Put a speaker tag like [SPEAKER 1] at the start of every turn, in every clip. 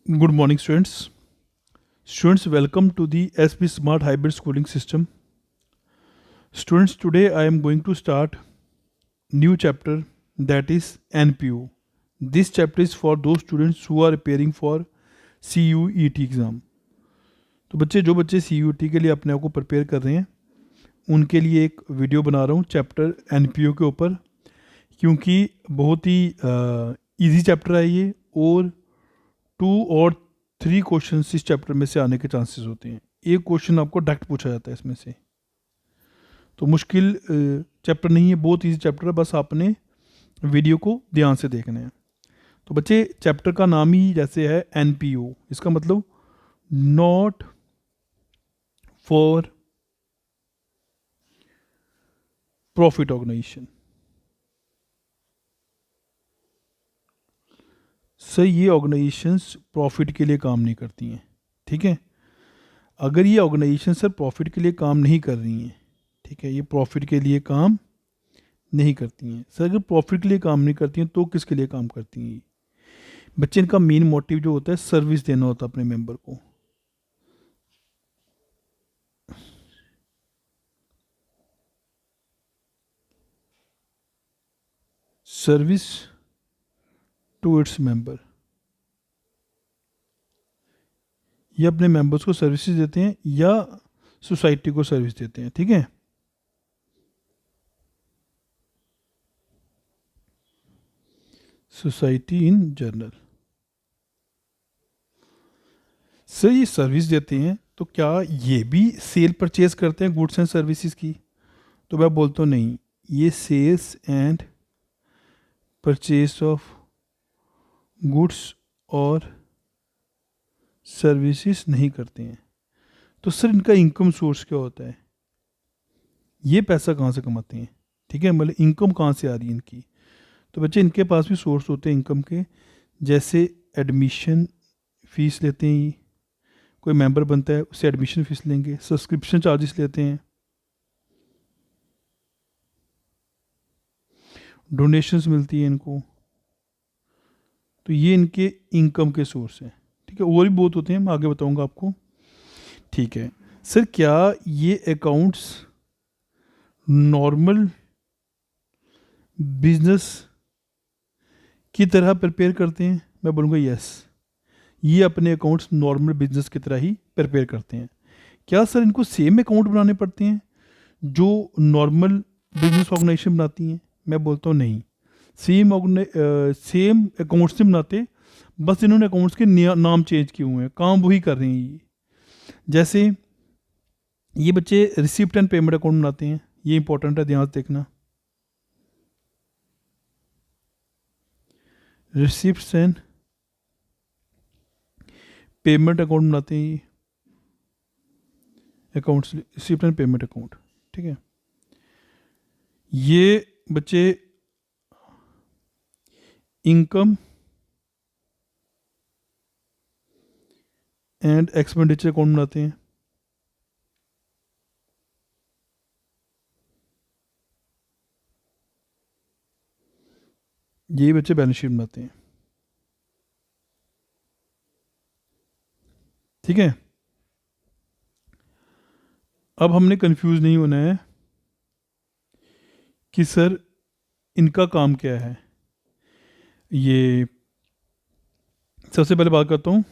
[SPEAKER 1] Good morning, students. Students, welcome to the SB Smart Hybrid Schooling System. Students, today I am going to start new chapter, that is NPO. This chapter is for those students who are preparing for CUET exam. तो जो बच्चे CUET के लिए अपने आप को prepare कर रहे हैं उनके लिए एक वीडियो बना रहा हूँ चैप्टर NPO के ऊपर, क्योंकि बहुत ही इजी चैप्टर है ये और 2 और 3 क्वेश्चन इस चैप्टर में से आने के चांसेस होते हैं। एक क्वेश्चन आपको डायरेक्ट पूछा जाता है इसमें से, तो मुश्किल चैप्टर नहीं है, बहुत इजी चैप्टर है, बस आपने वीडियो को ध्यान से देखना है। तो बच्चे चैप्टर का नाम ही जैसे है NPO, इसका मतलब not for profit organisation. Sir ये ऑर्गेनाइजेशंस प्रॉफिट के लिए काम नहीं करती हैं, ठीक है। अगर ये ऑर्गेनाइजेशन सर प्रॉफिट के लिए काम नहीं कर रही हैं, ठीक है, ये प्रॉफिट के लिए काम नहीं करती हैं। सर अगर प्रॉफिट के लिए काम नहीं करती हैं तो किसके लिए काम करती हैं? बच्चे इनका मेन मोटिव जो होता है सर्विस देना होता है अपने मेंबर को। सर्विस टू इट्स मेंबर, ये अपने मेंबर्स को सर्विसेज देते हैं या सोसाइटी को सर्विस देते हैं, ठीक है। Society in general. सर ये सर्विस देते हैं तो क्या ये भी सेल परचेज करते हैं गुड्स एंड सर्विसेज की? तो मैं बोलता हूँ नहीं, ये sales and purchase of goods और सर्विसेज नहीं करते हैं। तो सर इनका इनकम सोर्स क्या होता है? ये पैसा कहाँ से कमाते हैं, ठीक है, मतलब इनकम कहाँ से आ रही है इनकी? तो बच्चे इनके पास भी सोर्स होते हैं इनकम के, जैसे एडमिशन फीस लेते हैं, कोई मेंबर बनता है उससे एडमिशन फीस लेंगे, सब्सक्रिप्शन चार्जेस लेते हैं, डोनेशंस मिलती है इनको। तो ये इनके इनकम के सोर्स हैं, ठीक है। और भी बहुत होते हैं, मैं आगे बताऊंगा आपको, ठीक है। सर क्या ये अकाउंट्स नॉर्मल बिजनेस की तरह प्रिपेयर करते हैं? मैं बोलूँगा यस, ये अपने अकाउंट्स नॉर्मल बिजनेस की तरह ही प्रिपेयर करते हैं। क्या सर इनको सेम अकाउंट बनाने पड़ते हैं जो नॉर्मल बिजनेस ऑर्गेनाइजेशन बनाती हैं? मैं बोलता हूँ नहीं, सेम अकाउंट्स नहीं बनाते, बस इन्होंने अकाउंट्स के नाम चेंज किए हुए हैं, काम वही कर रहे हैं ये। जैसे ये बच्चे रिसिप्ट एंड पेमेंट अकाउंट बनाते हैं, ये इंपॉर्टेंट है, ध्यान से देखना। रिसिप्ट एंड पेमेंट अकाउंट बनाते हैं ये accounts, receipt and payment account, ठीक है। ये बच्चे इनकम एंड एक्सपेंडिचर अकाउंट बनाते हैं, ये बच्चे बैलेंस शीट बनाते हैं, ठीक है। अब हमने कंफ्यूज नहीं होना है कि सर इनका काम क्या है। ये सबसे पहले बात करता हूँ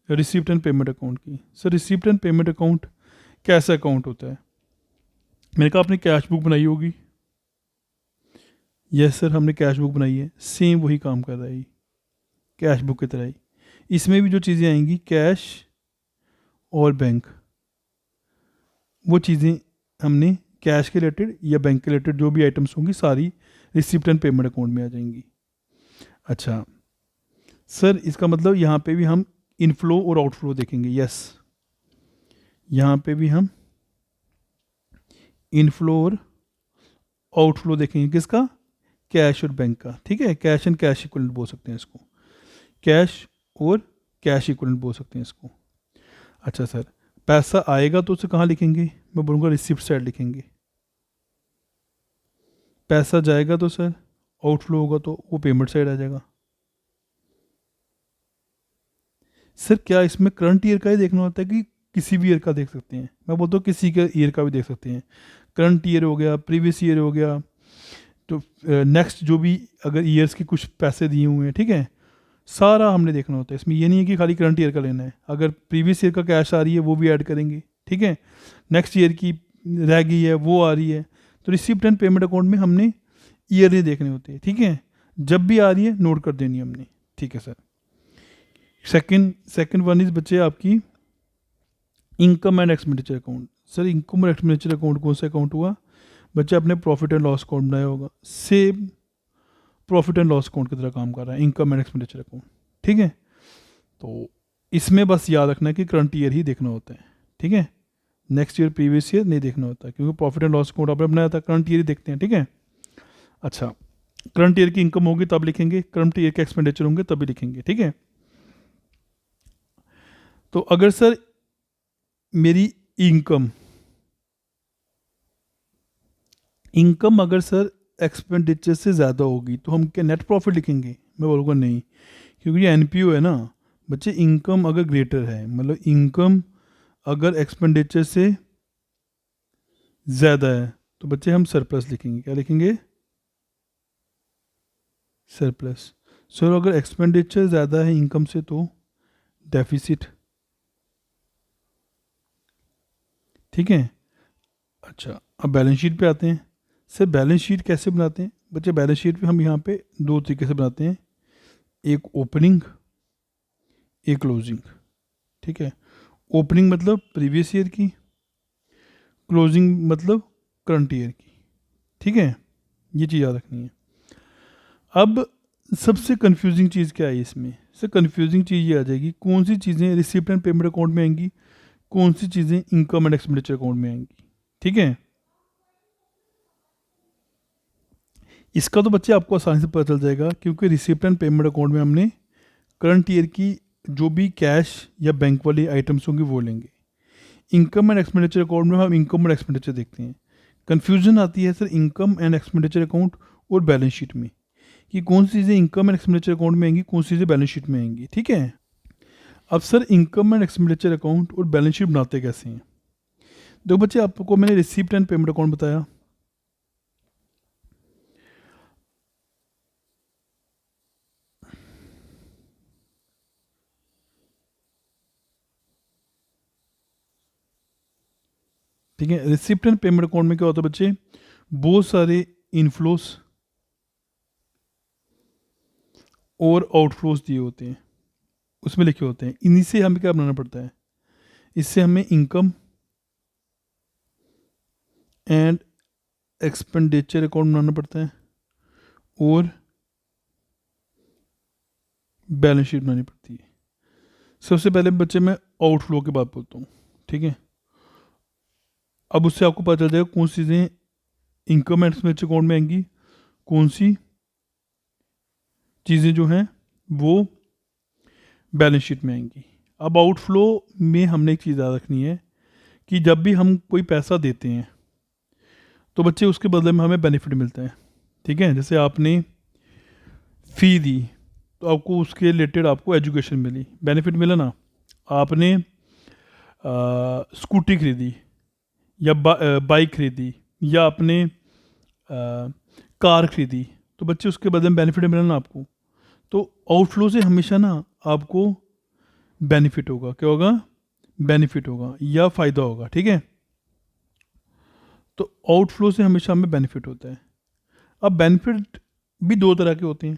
[SPEAKER 1] रिसिप्ट एंड पेमेंट अकाउंट की। Sir receipt and payment account कैसा अकाउंट होता है? मैंने कहा आपने कैश बुक बनाई होगी, यस सर हमने कैश बुक बनाई है, सेम वही काम कर रहा है ये, कैश बुक की तरह ही। इसमें भी जो चीज़ें आएंगी कैश और बैंक, वो चीज़ें हमने कैश के रिलेटेड या बैंक के रिलेटेड जो भी आइटम्स होंगी सारी रिसिप्ट एंड पेमेंट अकाउंट में आ जाएंगी। अच्छा सर इसका मतलब यहाँ पे भी हम इनफ्लो और आउटफ्लो देखेंगे, यस यहाँ पे भी हम इनफ्लो और आउटफ्लो देखेंगे, किसका? कैश और बैंक का, ठीक है। कैश एंड कैश इक्विवेलेंट बोल सकते हैं इसको, कैश और कैश इक्विवेलेंट बोल सकते हैं इसको। अच्छा सर पैसा आएगा तो उसे कहाँ लिखेंगे? मैं बोलूँगा रिसिप्ट साइड लिखेंगे। पैसा जाएगा तो सर आउटफ्लो होगा तो वो पेमेंट साइड आ जाएगा। सर क्या इसमें करंट ईयर का ही देखना होता है कि किसी भी ईयर का देख सकते हैं? मैं बोलता हूँ किसी के ईयर का भी देख सकते हैं। करंट ईयर हो गया, प्रीवियस ईयर हो गया, तो नेक्स्ट जो भी अगर ईयर्स के कुछ पैसे दिए हुए हैं, ठीक है, सारा हमने देखना होता है। इसमें ये नहीं है कि खाली करंट ईयर का लेना है, अगर प्रीवियस ईयर का कैश आ रही है वो भी ऐड करेंगे, ठीक है, नेक्स्ट ईयर की रह गई है वो आ रही है। तो रिसिप्ट एंड पेमेंट अकाउंट में हमने ईयरली देखने होते हैं, ठीक है, जब भी आ रही है नोट कर देनी है हमने, ठीक है सर। सेकंड वन इज बच्चे आपकी income and expenditure account. Sir income और एक्सपेंडिचर अकाउंट कौन सा अकाउंट हुआ? बच्चे आपने प्रॉफिट एंड लॉस अकाउंट बनाया होगा, same profit and loss account की तरह काम कर रहा है इनकम एंड एक्सपेंडिचर अकाउंट, ठीक है। तो इसमें बस याद रखना है कि करंट ईयर ही देखना होता है, ठीक है, नेक्स्ट ईयर प्रीवियस ईयर नहीं देखना होता, क्योंकि प्रॉफिट एंड लॉस अकाउंट आपने बनाया था, करंट ईयर ही देखते हैं, ठीक है। अच्छा, करंट ईयर की इनकम होगी तब लिखेंगे, करंट ईयर के एक्सपेंडिचर होंगे तभी लिखेंगे, ठीक है। तो अगर सर मेरी इनकम अगर सर एक्सपेंडिचर से ज़्यादा होगी तो हम क्या नेट प्रॉफिट लिखेंगे? मैं बोलूँगा नहीं, क्योंकि ये एनपीओ है ना बच्चे। इनकम अगर ग्रेटर है, मतलब इनकम अगर एक्सपेंडिचर से ज़्यादा है, तो बच्चे हम सरप्लस लिखेंगे। क्या लिखेंगे? सरप्लस। सर अगर एक्सपेंडिचर ज़्यादा है इनकम से तो डेफिसिट, ठीक है। अच्छा, अब बैलेंस शीट पे आते हैं। सर बैलेंस शीट कैसे बनाते हैं? बच्चे बैलेंस शीट पे हम यहाँ पे दो तरीके से बनाते हैं, एक ओपनिंग, एक क्लोजिंग, ठीक है। ओपनिंग मतलब प्रीवियस ईयर की, क्लोजिंग मतलब करंट ईयर की, ठीक है, ये चीज़ याद रखनी है। अब सबसे कंफ्यूजिंग चीज़ क्या है इसमें? सर कंफ्यूजिंग चीज़ ये आ जाएगी कौन सी चीज़ें रिसिप्ट एंड पेमेंट अकाउंट में आएंगी, कौन सी चीज़ें इनकम एंड एक्सपेंडिचर अकाउंट में आएंगी, ठीक है। इसका तो बच्चे आपको आसानी से पता चल जाएगा, क्योंकि रिसिप्ट एंड पेमेंट अकाउंट में हमने करंट ईयर की जो भी कैश या बैंक वाली आइटम्स होंगी वो लेंगे। इनकम एंड एक्सपेंडिचर अकाउंट में हम इनकम एंड एक्सपेंडिचर देखते हैं। कन्फ्यूजन आती है sir income and expenditure account और बैलेंस शीट में, कि कौन सी चीज़ें इनकम एंड एक्सपेंडिचर अकाउंट में आएंगी, कौन सी चीज़ें बैलेंस शीट में आएंगी, ठीक है। अब sir income and expenditure account और बैलेंस शीट बनाते कैसे हैं? देखो बच्चे, आपको मैंने रिसिप्ट एंड पेमेंट अकाउंट बताया, ठीक है। रिसिप्ट एंड पेमेंट अकाउंट में क्या होता है बच्चे? बहुत सारे इनफ्लोस और आउटफ्लोस दिए होते हैं, उसमें लिखे होते हैं। इन्हीं से हमें क्या बनाना पड़ता है? इससे हमें इनकम एंड एक्सपेंडिचर अकाउंट बनाना पड़ता है और बैलेंस शीट बनानी पड़ती है। सबसे पहले बच्चे मैं आउटफ्लो की बात बोलता हूँ, ठीक है। अब उससे आपको पता चल जाएगा कौन सी चीज़ें इनकम एंड एक्सपेंडिचर अकाउंट में आएंगी, कौन सी चीज़ें जो हैं वो बैलेंस शीट में आएंगी। अब आउटफ्लो में हमने एक चीज़ याद रखनी है कि जब भी हम कोई पैसा देते हैं तो बच्चे उसके बदले में हमें बेनिफिट मिलता है, ठीक है। जैसे आपने फ़ी दी तो आपको उसके रिलेटेड आपको एजुकेशन मिली, बेनिफिट मिला ना। आपने स्कूटी खरीदी या बाइक खरीदी या आपने कार खरीदी, तो बच्चे उसके बदले में बेनिफिट मिला ना आपको। तो आउटफ्लो से हमेशा ना आपको बेनिफिट होगा। क्या होगा? बेनिफिट होगा या फ़ायदा होगा, ठीक है। तो आउटफ्लो से हमेशा हमें बेनिफिट होता है। अब बेनिफिट भी दो तरह के होते हैं।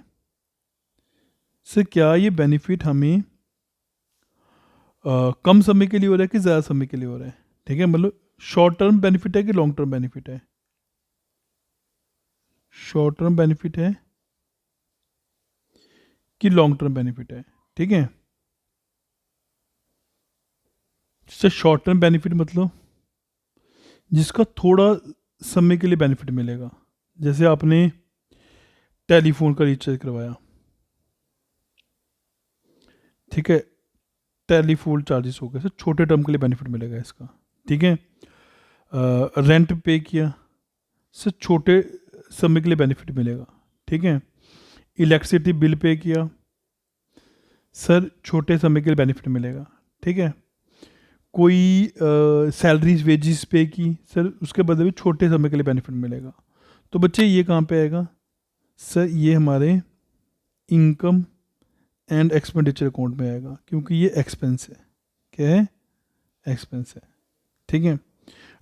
[SPEAKER 1] सर क्या ये बेनिफिट हमें कम समय के लिए हो रहा है कि ज़्यादा समय के लिए हो रहा है, ठीक है, मतलब शॉर्ट टर्म बेनिफिट है कि लॉन्ग टर्म बेनिफिट है? शॉर्ट टर्म बेनिफिट है कि लॉन्ग टर्म बेनिफिट है, ठीक है। सर शॉर्ट टर्म बेनिफिट मतलब जिसका थोड़ा समय के लिए बेनिफिट मिलेगा। जैसे आपने टेलीफोन का रिचार्ज करवाया, ठीक है, टेलीफोन चार्जेस हो गए, सर छोटे टर्म के लिए बेनिफिट मिलेगा इसका, ठीक है। रेंट पे किया, सर छोटे समय के लिए बेनिफिट मिलेगा, ठीक है। इलेक्ट्रिसिटी बिल पे किया, सर छोटे समय के लिए बेनिफिट मिलेगा, ठीक है। कोई सैलरीज वेजिस पे की, सर उसके बदले में छोटे समय के लिए बेनिफिट मिलेगा। तो बच्चे ये कहाँ पे आएगा? सर ये हमारे इनकम एंड एक्सपेंडिचर अकाउंट में आएगा, क्योंकि ये एक्सपेंस है। क्या है? एक्सपेंस है, ठीक है।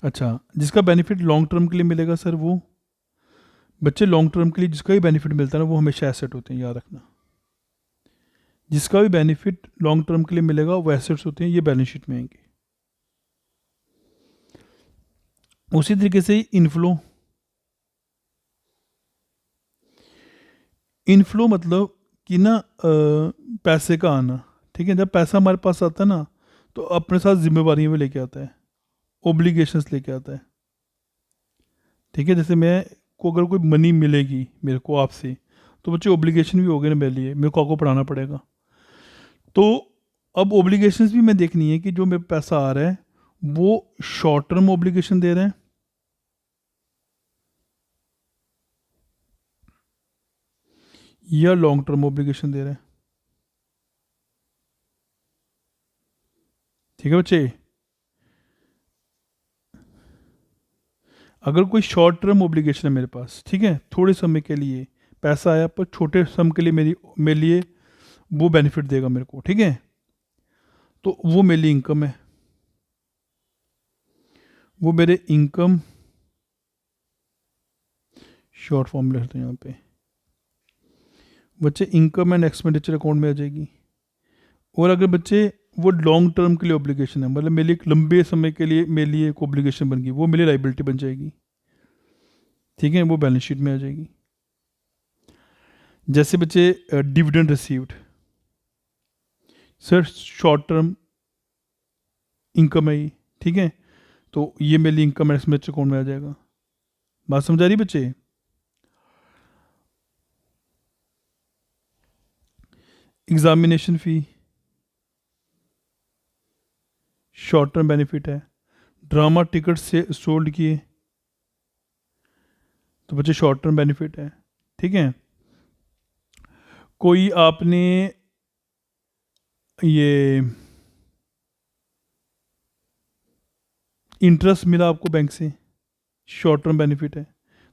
[SPEAKER 1] अच्छा, जिसका बेनिफिट लॉन्ग टर्म के लिए मिलेगा सर, वो बच्चे लॉन्ग टर्म के लिए जिसका भी बेनिफिट मिलता है ना, वो हमेशा एसेट होते हैं, याद रखना। जिसका भी बेनिफिट लॉन्ग टर्म के लिए मिलेगा वो एसेट्स होते हैं, ये बैलेंस शीट में आएंगे। उसी तरीके से इनफ्लो, इनफ्लो मतलब कि ना पैसे का आना, ठीक है। जब पैसा हमारे पास आता है ना, तो अपने साथ जिम्मेवारियां भी लेके आता है, ओब्लिगेशंस लेके आता है, ठीक है। जैसे मैं को अगर कोई मनी मिलेगी मेरे को आपसे, तो बच्चे ओब्लिगेशन भी हो गए ना मेरे लिए, मेरे को आपको पढ़ाना पड़ेगा। तो अब ओब्लिगेशंस भी मैं देखनी है कि जो मेरे पैसा आ रहा है वो शॉर्ट टर्म ओब्लिगेशन दे रहे हैं या लॉन्ग टर्म ओब्लिगेशन दे रहे हैं, ठीक है बच्चे। अगर कोई शॉर्ट टर्म ओब्लिगेशन है मेरे पास, ठीक है, थोड़े समय के लिए पैसा आया पर छोटे समय के लिए मेरे लिए वो बेनिफिट देगा मेरे को, ठीक है, तो वो मेरी इनकम है, वो मेरे इनकम शॉर्ट फॉर्म में लिखते हैं यहाँ पे बच्चे, इनकम एंड एक्सपेंडिचर अकाउंट में आ जाएगी। और अगर बच्चे वो लॉन्ग टर्म के लिए ऑब्लिगेशन है, मतलब मेरे लिए एक लंबे समय के लिए मेरे लिए एक ऑब्लिगेशन बन गई, वो मेरी लाइबिलिटी बन जाएगी, ठीक है, वो बैलेंस शीट में आ जाएगी। जैसे बच्चे dividend received, sir short term income है ये, ठीक है, तो ये मेरी इनकम एंड एक्सपेंडिचर अकाउंट में आ जाएगा। बात समझा रही बच्चे? एग्जामिनेशन फ़ी शॉर्ट टर्म बेनिफिट है। ड्रामा टिकट से सोल्ड किए तो बच्चे शॉर्ट टर्म बेनिफिट है, ठीक है। कोई आपने ये इंटरेस्ट मिला आपको बैंक से, शॉर्ट टर्म बेनिफिट है,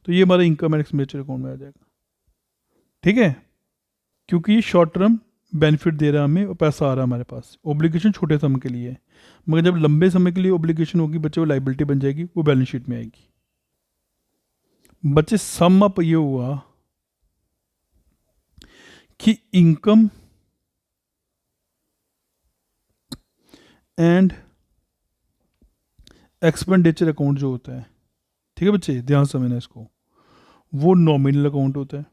[SPEAKER 1] तो ये हमारा इनकम एंड एक्सपेंडिचर अकाउंट में आ जाएगा, ठीक है, क्योंकि ये शॉर्ट टर्म बेनिफिट दे रहा है हमें और पैसा आ रहा है हमारे पास। ओब्लिगेशन छोटे समय के लिए है, मगर जब लंबे समय के लिए ओब्लिगेशन होगी बच्चे, वो लाइबिलिटी बन जाएगी, वो बैलेंस शीट में आएगी। बच्चे सम अप ये हुआ कि इनकम एंड एक्सपेंडिचर अकाउंट जो होता है, ठीक है बच्चे, ध्यान समझना इसको, वो नॉमिनल अकाउंट होता है,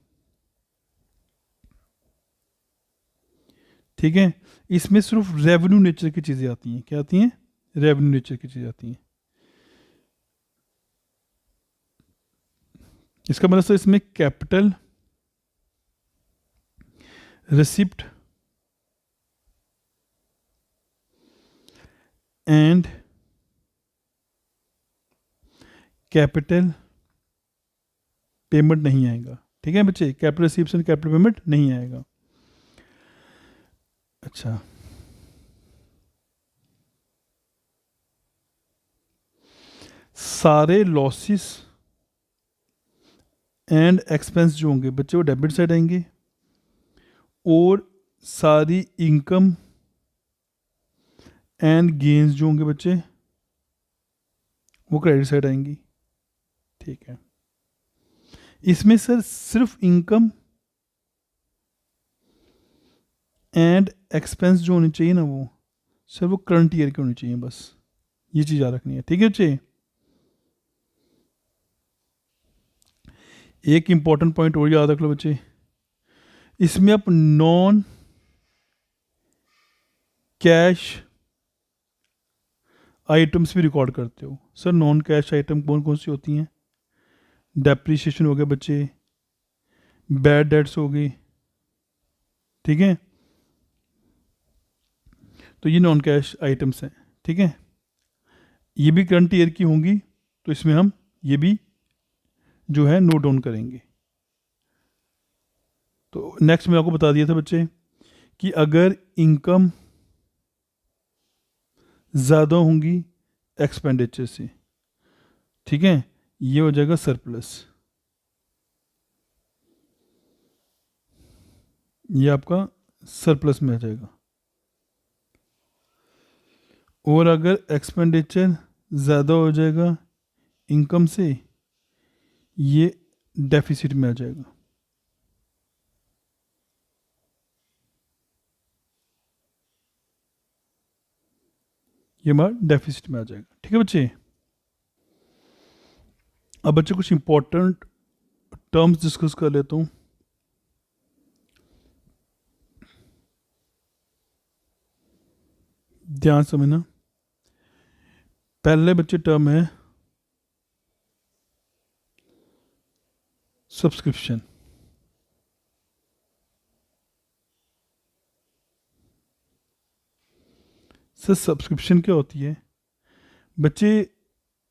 [SPEAKER 1] ठीक है। इसमें सिर्फ रेवेन्यू नेचर की चीज़ें आती हैं। क्या आती हैं? रेवेन्यू नेचर की चीज़ें आती हैं। इसका मतलब सर इसमें capital, receipt and capital payment नहीं आएगा, ठीक है बच्चे, capital receipt and capital payment नहीं आएगा। अच्छा, सारे लॉसेस एंड एक्सपेंस जो होंगे बच्चे वो डेबिट साइड आएंगे, और सारी इनकम एंड गेन्स जो होंगे बच्चे वो क्रेडिट साइड आएंगी, ठीक है। इसमें सर सिर्फ इनकम एंड एक्सपेंस जो होनी चाहिए ना, वो सर वो करंट ईयर की होनी चाहिए, बस ये चीज़ याद रखनी है, ठीक है बच्चे। एक इंपॉर्टेंट पॉइंट और याद रख लो बच्चे, इसमें आप नॉन कैश आइटम्स भी रिकॉर्ड करते हो। सर नॉन कैश आइटम कौन कौन सी होती हैं? डेप्रीशिएशन हो गया बच्चे, बैड डेट्स हो गई, ठीक है, तो ये नॉन कैश आइटम्स हैं, ठीक है। ये भी करंट ईयर की होंगी, तो इसमें हम ये भी जो है नोट डाउन करेंगे। तो नेक्स्ट मैं आपको बता दिया था बच्चे कि अगर इनकम ज़्यादा होंगी एक्सपेंडिचर से, ठीक है, ये हो जाएगा सरप्लस, ये आपका सरप्लस में आ जाएगा। और अगर एक्सपेंडिचर ज़्यादा हो जाएगा इनकम से, ये डेफिसिट में आ जाएगा। ये हमारा डेफिसिट में आ जाएगा। ठीक है बच्चे, अब बच्चे कुछ इंपॉर्टेंट टर्म्स डिस्कस कर लेता हूँ। ध्यान समझना। पहले बच्चे टर्म है सब्सक्रिप्शन। सर सब्सक्रिप्शन क्या होती है बच्चे?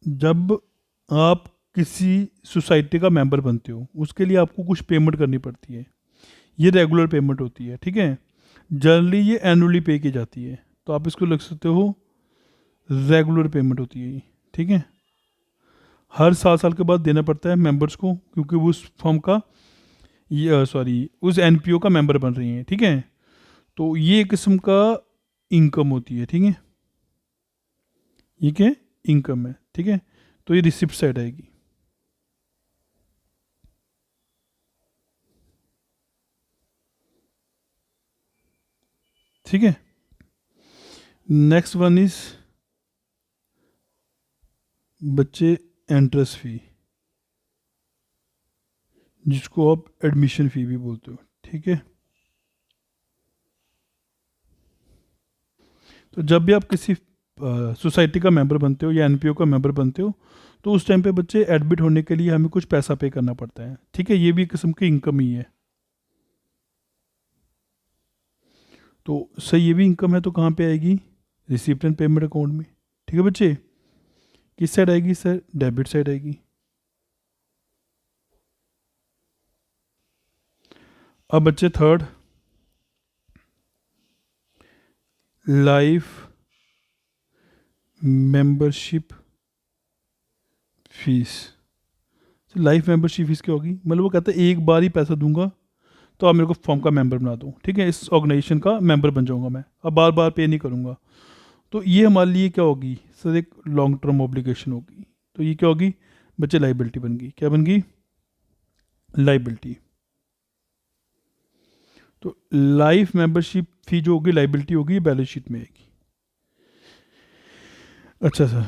[SPEAKER 1] जब आप किसी सोसाइटी का मेंबर बनते हो, उसके लिए आपको कुछ पेमेंट करनी पड़ती है। ये रेगुलर पेमेंट होती है, ठीक है। जनरली ये एनुअली पे की जाती है, तो आप इसको लिख सकते हो रेगुलर पेमेंट होती है ये, ठीक है। हर 7 साल के बाद देना पड़ता है मेंबर्स को, क्योंकि वो उस फर्म का उस एनपीओ का मेंबर बन रही हैं, ठीक है। तो ये एक किस्म का इनकम होती है, ठीक है। ये क्या इनकम है, ठीक है। तो ये रिसिप्ट साइड आएगी। ठीक है। नेक्स्ट वन इज बच्चे एंट्रेंस फी, जिसको आप एडमिशन फी भी बोलते हो, ठीक है। तो जब भी आप किसी सोसाइटी का मेंबर बनते हो या एनपीओ का मेंबर बनते हो, तो उस टाइम पे बच्चे एडमिट होने के लिए हमें कुछ पैसा पे करना पड़ता है, ठीक है। ये भी एक किस्म की इनकम ही है। तो सर ये भी इनकम है, तो कहाँ पे आएगी? रिसिप्ट एंड पेमेंट अकाउंट में, ठीक है बच्चे। किस साइड आएगी सर? डेबिट साइड आएगी। अब बच्चे third, life membership fees. Life membership fees क्या होगी? मतलब वो कहता है एक बार ही पैसा दूंगा, तो आप मेरे को फॉर्म का मेंबर बना दो, ठीक है, इस ऑर्गेनाइजेशन का मेंबर बन जाऊंगा मैं, अब बार बार पे नहीं करूंगा। तो ये हमारे लिए क्या होगी सर? एक लॉन्ग टर्म ऑब्लिगेशन होगी। तो ये क्या होगी बच्चे? लाइबिलिटी बन गई। क्या बन गई? लाइबिलिटी। तो लाइफ मेंबरशिप फी जो होगी लाइबिलिटी होगी, बैलेंस शीट में आएगी। अच्छा सर,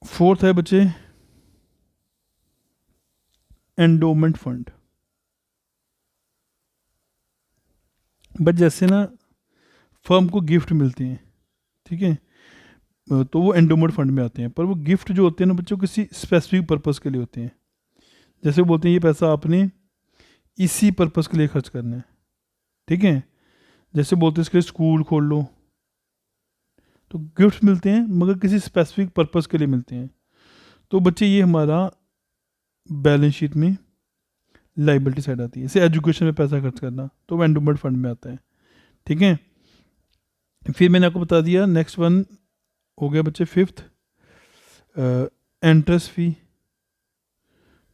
[SPEAKER 1] फोर्थ है बच्चे एंडोमेंट फंड। बट जैसे ना फर्म को गिफ्ट मिलते हैं, ठीक है, तो वो एंडोमेंट फंड में आते हैं, पर वो गिफ्ट जो होते हैं ना बच्चों, किसी स्पेसिफिक पर्पस के लिए होते हैं। जैसे बोलते हैं ये पैसा आपने इसी पर्पस के लिए खर्च करना है, ठीक है। जैसे बोलते हैं इसके लिए स्कूल खोल लो, तो गिफ्ट मिलते हैं मगर किसी स्पेसिफिक पर्पस के लिए मिलते हैं। तो बच्चे ये हमारा बैलेंस शीट में लाइबिलिटी साइड आती है। जैसे एजुकेशन में पैसा खर्च करना, तो वो एंडोमेंट फंड में आता है, ठीक है। फिर मैंने आपको बता दिया, नेक्स्ट वन हो गया बच्चे फिफ्थ, इंटरेस्ट फी।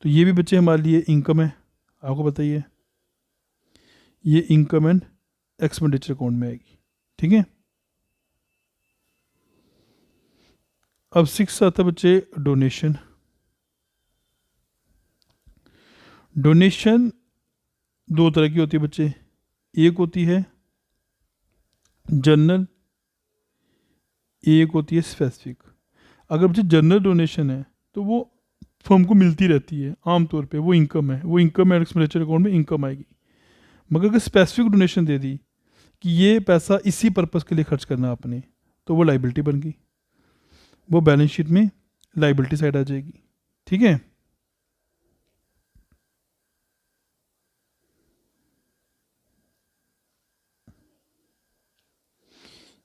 [SPEAKER 1] तो ये भी बच्चे हमारे लिए इनकम है, आपको बताइए, ये इनकम एंड एक्सपेंडिचर अकाउंट में आएगी, ठीक है। अब सिक्स आता है बच्चे डोनेशन। डोनेशन दो तरह की होती है बच्चे, एक होती है जनरल, एक होती है स्पेसिफिक। अगर बच्चे जनरल डोनेशन है तो वो फर्म को मिलती रहती है आमतौर पे, वो इनकम है, वो इनकम एंड एक्सपेंडिचर अकाउंट में इनकम आएगी। मगर अगर स्पेसिफिक डोनेशन दे दी कि ये पैसा इसी पर्पस के लिए खर्च करना आपने, तो वो लाइबिलिटी बन गई, वो बैलेंस शीट में लाइबिलिटी साइड आ जाएगी, ठीक है।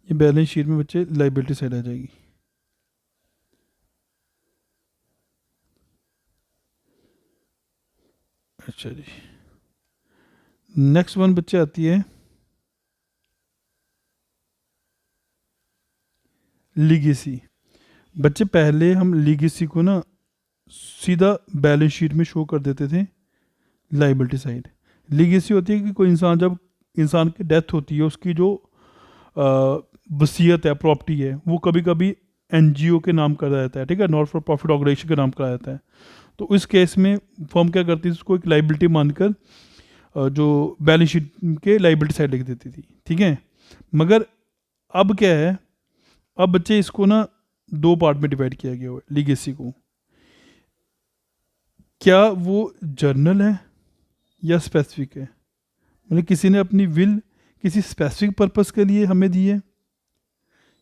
[SPEAKER 1] ये बैलेंस शीट में बच्चे लाइबिलिटी साइड आ जाएगी। अच्छा जी, नेक्स्ट वन बच्चे आती है लीगेसी। बच्चे पहले हम लीगेसी को ना सीधा बैलेंस शीट में शो कर देते थे लाइबिलिटी साइड। लीगेसी होती है कि कोई इंसान, जब इंसान की डेथ होती है, उसकी जो वसीयत है, प्रॉपर्टी है, वो कभी कभी एनजीओ के नाम करा जाता है, ठीक है, नॉट फॉर प्रॉफिट ऑर्गेनाइजेशन के नाम करा जाता है। तो इस केस में फर्म क्या करती थी, उसको एक लाइबिलिटी मानकर जो बैलेंस शीट के लाइबिलिटी साइड लिख देती थी, ठीक है। मगर अब क्या है, अब बच्चे इसको ना दो पार्ट में डिवाइड किया गया हुआ है लीगेसी को। क्या वो जर्नल है या स्पेसिफिक है, मतलब किसी ने अपनी विल किसी स्पेसिफिक पर्पस के लिए हमें दी है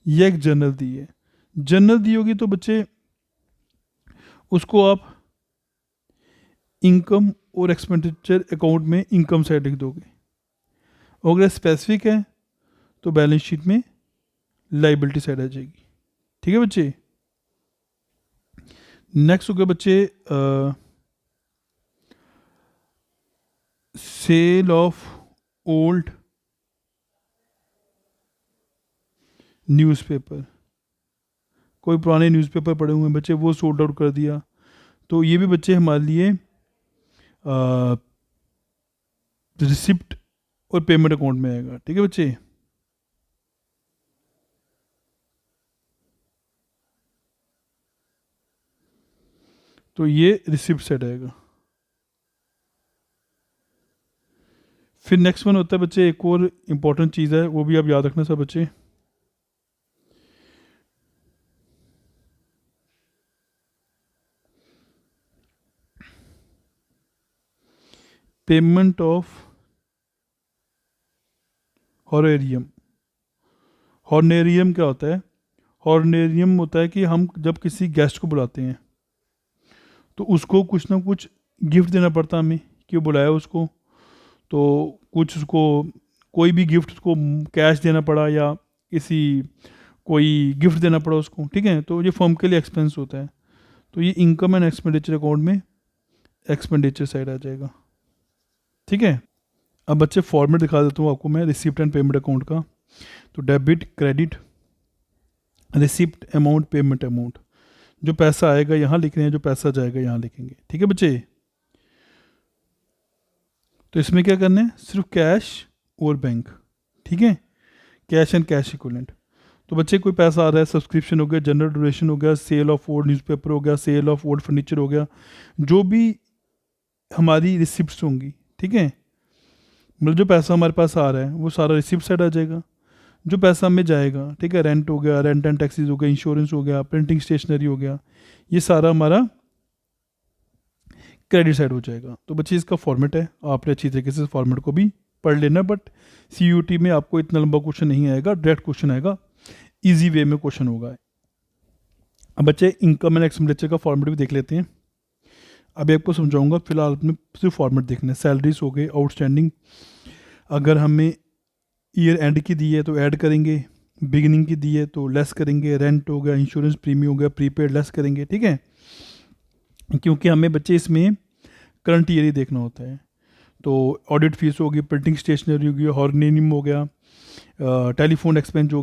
[SPEAKER 1] या एक जर्नल दी है। जर्नल दी होगी तो बच्चे उसको आप इनकम और एक्सपेंडिचर अकाउंट में इनकम साइड लिख दोगे, और अगर स्पेसिफिक है तो बैलेंस शीट में लाइबिलिटी साइड आ जाएगी, ठीक है बच्चे। नेक्स्ट हो गया बच्चे सेल ऑफ ओल्ड न्यूज़पेपर। कोई पुराने न्यूज़पेपर पड़े हुए हैं बच्चे, वो सोल्ड आउट कर दिया, तो ये भी बच्चे हमारे लिए रिसिप्ट और पेमेंट अकाउंट में आएगा, ठीक है बच्चे। तो ये रिसिप्ट साइड आएगा। फिर नेक्स्ट वन होता है बच्चे, एक और इम्पॉर्टेंट चीज़ है, वो भी आप याद रखना सब बच्चे, पेमेंट ऑफ हॉरेरियम। हॉर्नेरियम क्या होता है? हॉर्नेरियम होता है कि हम जब किसी गेस्ट को बुलाते हैं तो उसको कुछ ना कुछ गिफ्ट देना पड़ता है हमें, क्यों बुलाया उसको, तो कुछ उसको कोई भी गिफ्ट उसको कैश देना पड़ा या किसी कोई गिफ्ट देना पड़ा उसको, ठीक है, तो ये फर्म के लिए एक्सपेंस होता है। तो ये इनकम एंड एक्सपेंडिचर अकाउंट में एक्सपेंडिचर साइड आ जाएगा, ठीक है। अब बच्चे फॉर्मेट दिखा देता हूँ आपको मैं रिसिप्ट एंड पेमेंट अकाउंट का। तो debit, credit, receipt amount, payment amount. जो पैसा आएगा यहाँ लिख रहे हैं, जो पैसा जाएगा यहाँ लिखेंगे, ठीक है बच्चे। तो इसमें क्या करना है, सिर्फ कैश और बैंक, ठीक है, कैश एंड कैश इक्विवेलेंट। तो बच्चे कोई पैसा आ रहा है, सब्सक्रिप्शन हो गया, जनरल डोनेशन हो गया, सेल ऑफ ओल्ड न्यूज़पेपर हो गया, सेल ऑफ ओल्ड फर्नीचर हो गया, जो भी हमारी रिसिप्ट्स होंगी, ठीक है, मतलब जो पैसा हमारे पास आ रहा है वो सारा रिसिप्ट साइड आ जाएगा। जो पैसा हमें जाएगा, ठीक है, रेंट हो गया, रेंट एंड टैक्सेस हो गया, इंश्योरेंस हो गया, प्रिंटिंग स्टेशनरी हो गया, ये सारा हमारा क्रेडिट साइड हो जाएगा। तो बच्चे इसका फॉर्मेट है, आपने अच्छी तरीके से फॉर्मेट को भी पढ़ लेना, बट CUT में आपको इतना लंबा क्वेश्चन नहीं आएगा, डायरेक्ट क्वेश्चन आएगा, ईजी वे में क्वेश्चन होगा। अब बच्चे इनकम एंड एक्सपेंडिचर का फॉर्मेट भी देख लेते हैं। अभी आपको समझाऊंगा, फिलहाल आपने सिर्फ फॉर्मेट देखना है। सैलरीज हो गए, आउटस्टैंडिंग, अगर हमें ईयर एंड की दी है तो ऐड करेंगे, बिगिनिंग की दी है तो लेस करेंगे, रेंट हो गया, इंश्योरेंस प्रीमियम हो गया, प्रीपेड लेस करेंगे, ठीक है, क्योंकि हमें बच्चे इसमें करंट ईयर ही देखना होता है। तो ऑडिट फीस होगी, प्रिंटिंग स्टेशनरी होगी, हॉर्नेनियम हो गया, टेलीफोन एक्सपेंस हो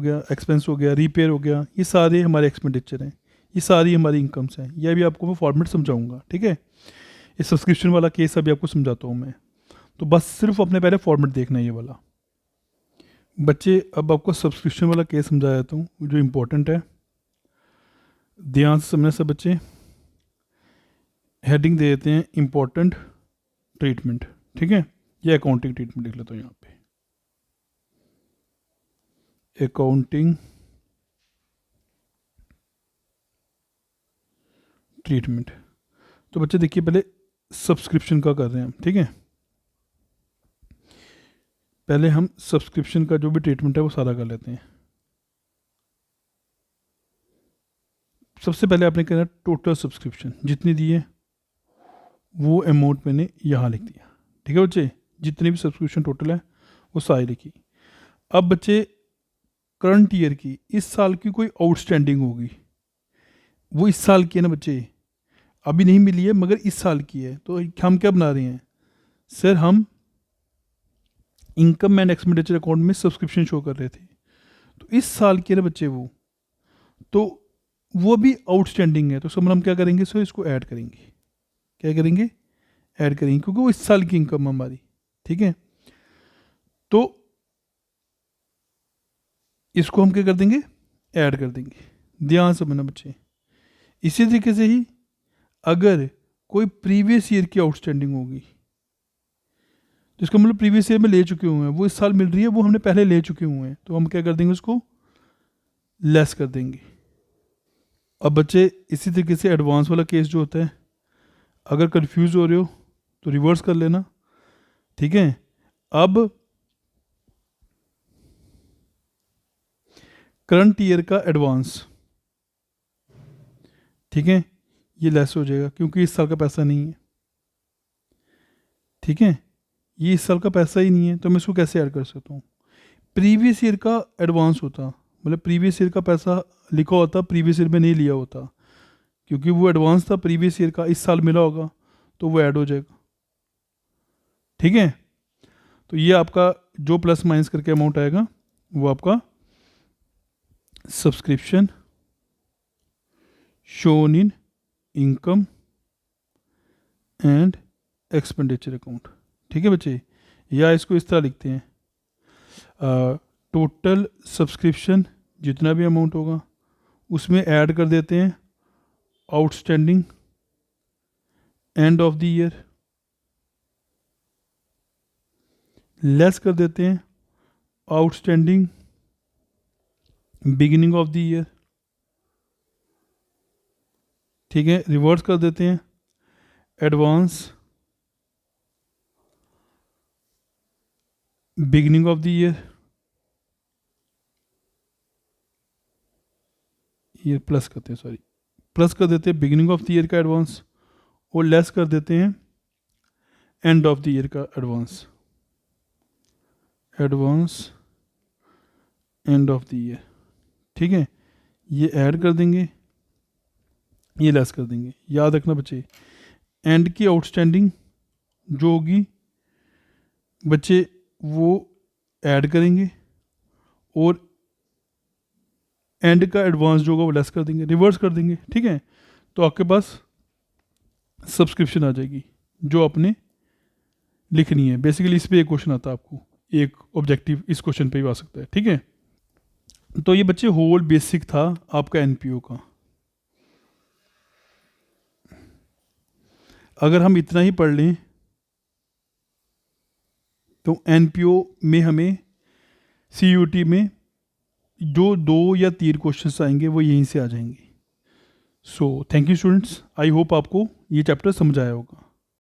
[SPEAKER 1] गया, रिपेयर हो गया, ये सारे हमारे एक्सपेंडिचर हैं, ये सारी हमारी इनकम्स हैं। यह भी आपको मैं फॉर्मेट समझाऊंगा, ठीक है। ये सब्सक्रिप्शन वाला केस अभी आपको समझाता हूँ मैं, तो बस सिर्फ अपने पहले फॉर्मेट देखना है ये वाला। बच्चे अब आपको सब्सक्रिप्शन वाला केस समझा देता हूँ जो इम्पोर्टेंट है, ध्यान से समझना सब बच्चे। हेडिंग दे देते हैं इम्पोर्टेंट ट्रीटमेंट, ठीक है, ये अकाउंटिंग ट्रीटमेंट लिख लेता हूँ यहाँ पे, अकाउंटिंग ट्रीटमेंट। तो बच्चे देखिए, पहले सब्सक्रिप्शन का कर रहे हैं हम, ठीक है, पहले हम सब्सक्रिप्शन का जो भी ट्रीटमेंट है वो सारा कर लेते हैं। सबसे पहले आपने करना टोटल सब्सक्रिप्शन, जितनी दी है वो अमाउंट मैंने यहाँ लिख दिया, ठीक है बच्चे, जितनी भी सब्सक्रिप्शन टोटल है वो सारी लिखी। अब बच्चे करंट ईयर की, इस साल की कोई आउटस्टैंडिंग होगी, वो इस साल की है ना बच्चे, अभी नहीं मिली है मगर इस साल की है, तो हम क्या बना रहे हैं सर, हम इनकम एंड एक्सपेंडिचर अकाउंट में सब्सक्रिप्शन शो कर रहे थे। तो इस साल के ना बच्चे वो, तो वो भी आउटस्टैंडिंग है, तो सब हम क्या करेंगे, सो इसको ऐड करेंगे। क्या करेंगे, ऐड करेंगे, क्योंकि वो इस साल की इनकम हमारी, ठीक है। तो इसको हम क्या कर देंगे, ऐड कर देंगे। ध्यान से समझना बच्चे। इसी तरीके से ही अगर कोई प्रीवियस ईयर की आउटस्टैंडिंग होगी, जिसका मतलब प्रीवियस ईयर में ले चुके हुए हैं, वो इस साल मिल रही है, वो हमने पहले ले चुके हुए हैं, तो हम क्या कर देंगे, उसको लेस कर देंगे। अब बच्चे इसी तरीके से एडवांस वाला केस जो होता है, अगर कंफ्यूज हो रहे हो तो रिवर्स कर लेना, ठीक है। अब करंट ईयर का एडवांस, ठीक है, ये लेस हो जाएगा क्योंकि इस साल का पैसा नहीं है, ठीक है, ये इस साल का पैसा ही नहीं है, तो मैं इसको कैसे ऐड कर सकता हूँ। प्रीवियस ईयर का एडवांस होता, मतलब प्रीवियस ईयर का पैसा लिखा होता, प्रीवियस ईयर में नहीं लिया होता, क्योंकि वो एडवांस था प्रीवियस ईयर का, इस साल मिला होगा, तो वो ऐड हो जाएगा, ठीक है। तो ये आपका जो प्लस माइनस करके अमाउंट आएगा, वो आपका subscription shown in income and expenditure account, ठीक है बच्चे। या इसको इस तरह लिखते हैं, टोटल सब्सक्रिप्शन जितना भी अमाउंट होगा उसमें ऐड कर देते हैं outstanding end of the year, less कर देते हैं outstanding beginning of the year, ठीक है, रिवर्स कर देते हैं advance beginning of the year, ये प्लस करते हैं, सॉरी, प्लस कर देते हैं बिगिनिंग ऑफ द ईयर का एडवांस, और लेस कर देते हैं एंड ऑफ द ईयर का advance, advance end of the year, ठीक है। ये ऐड कर देंगे, ये लेस कर देंगे। याद रखना बच्चे, एंड की आउटस्टैंडिंग जो होगी बच्चे वो ऐड करेंगे, और एंड का एडवांस जो होगा वो लेस कर देंगे, रिवर्स कर देंगे, ठीक है। तो आपके पास सब्सक्रिप्शन आ जाएगी जो आपने लिखनी है। बेसिकली इस पे एक क्वेश्चन आता है, आपको एक ऑब्जेक्टिव इस क्वेश्चन पे भी आ सकता है, ठीक है। तो ये बच्चे होल बेसिक था आपका एनपीओ का। अगर हम इतना ही पढ़ लें तो एनपीओ में हमें सीयूटी में जो 2 या 3 क्वेश्चंस आएंगे वो यहीं से आ जाएंगे। So thank you students, I hope आपको ये चैप्टर समझ आया होगा।